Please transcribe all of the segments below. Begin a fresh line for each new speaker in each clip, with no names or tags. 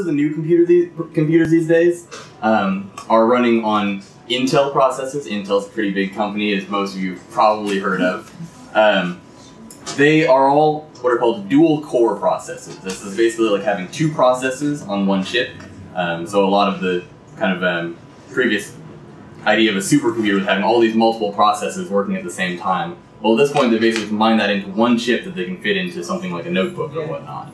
of the new computers these days are running on Intel processors. Intel's a pretty big company, as most of you have probably heard of. They are all what are called dual-core processors. This is basically like having two processors on one chip. So a lot of the kind of previous idea of a supercomputer was having all these multiple processors working at the same time. Well, at this point, they basically combine that into one chip that they can fit into something like a notebook or whatnot.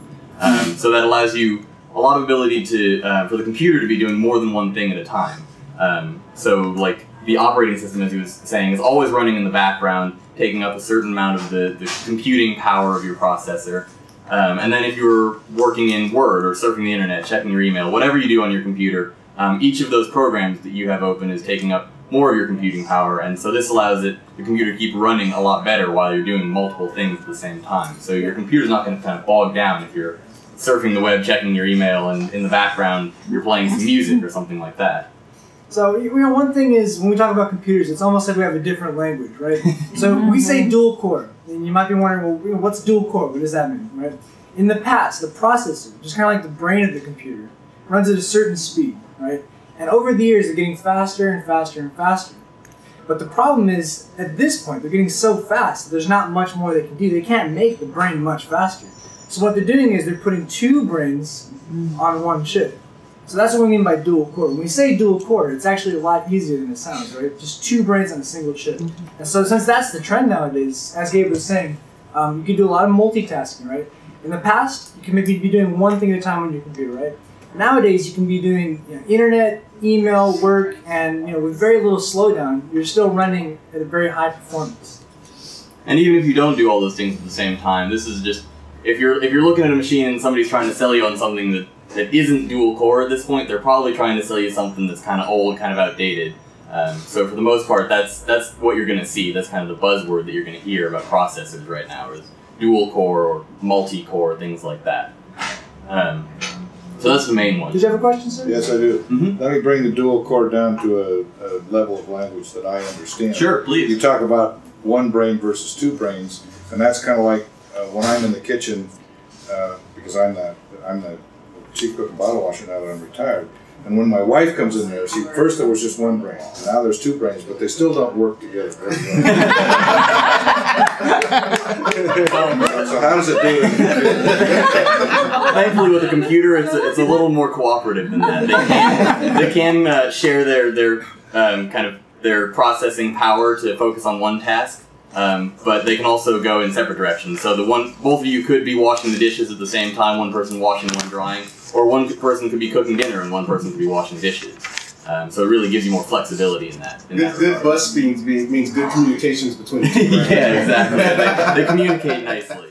So that allows you a lot of ability to for the computer to be doing more than one thing at a time. So like the operating system, as he was saying, is always running in the background, taking up a certain amount of the computing power of your processor. And then if you're working in Word or surfing the internet, checking your email, whatever you do on your computer, each of those programs that you have open is taking up more of your computing power, and so this allows the computer to keep running a lot better while you're doing multiple things at the same time. So your computer's not going to kind of bog down if you're surfing the web, checking your email, and in the background you're playing some music or something like that.
So, one thing is, when we talk about computers, it's almost like we have a different language, right? So we say dual core, and you might be wondering, well, what's dual core? What does that mean, right? In the past, the processor, just kind of like the brain of the computer, runs at a certain speed, right? And over the years, they're getting faster and faster and faster. But the problem is, at this point, they're getting so fast, there's not much more they can do. They can't make the brain much faster. So what they're doing is they're putting two brains on one chip. So that's what we mean by dual core. When we say dual core, it's actually a lot easier than it sounds, right? Just two brains on a single chip. And so since that's the trend nowadays, as Gabe was saying, you can do a lot of multitasking, right? In the past, you can maybe be doing one thing at a time on your computer, right? Nowadays, you can be doing internet, email, work, and with very little slowdown, you're still running at a very high performance.
And even if you don't do all those things at the same time, this is just if you're looking at a machine and somebody's trying to sell you on something that isn't dual core at this point, they're probably trying to sell you something that's kind of old, kind of outdated. So for the most part, that's what you're going to see. That's kind of the buzzword that you're going to hear about processors right now, is dual core or multi-core, things like that. So that's the main one.
Did you have a question, sir?
Yes, I do. Let me bring the dual core down to a level of language that I understand.
Sure, please.
You talk about one brain versus two brains, and that's kind of like when I'm in the kitchen, because I'm the chief cook and bottle washer now that I'm retired. And when my wife comes in there, see, first there was just one brain, and now there's two brains, but they still don't work together very well. So how does it do it?
Thankfully, with a computer, it's a little more cooperative than that. They can share their processing power to focus on one task, but they can also go in separate directions. So both of you could be washing the dishes at the same time. One person washing, one drying, or one person could be cooking dinner and one person could be washing dishes. So it really gives you more flexibility in that.
Good bus speed means good communications between the two.
Yeah, exactly. They communicate nicely.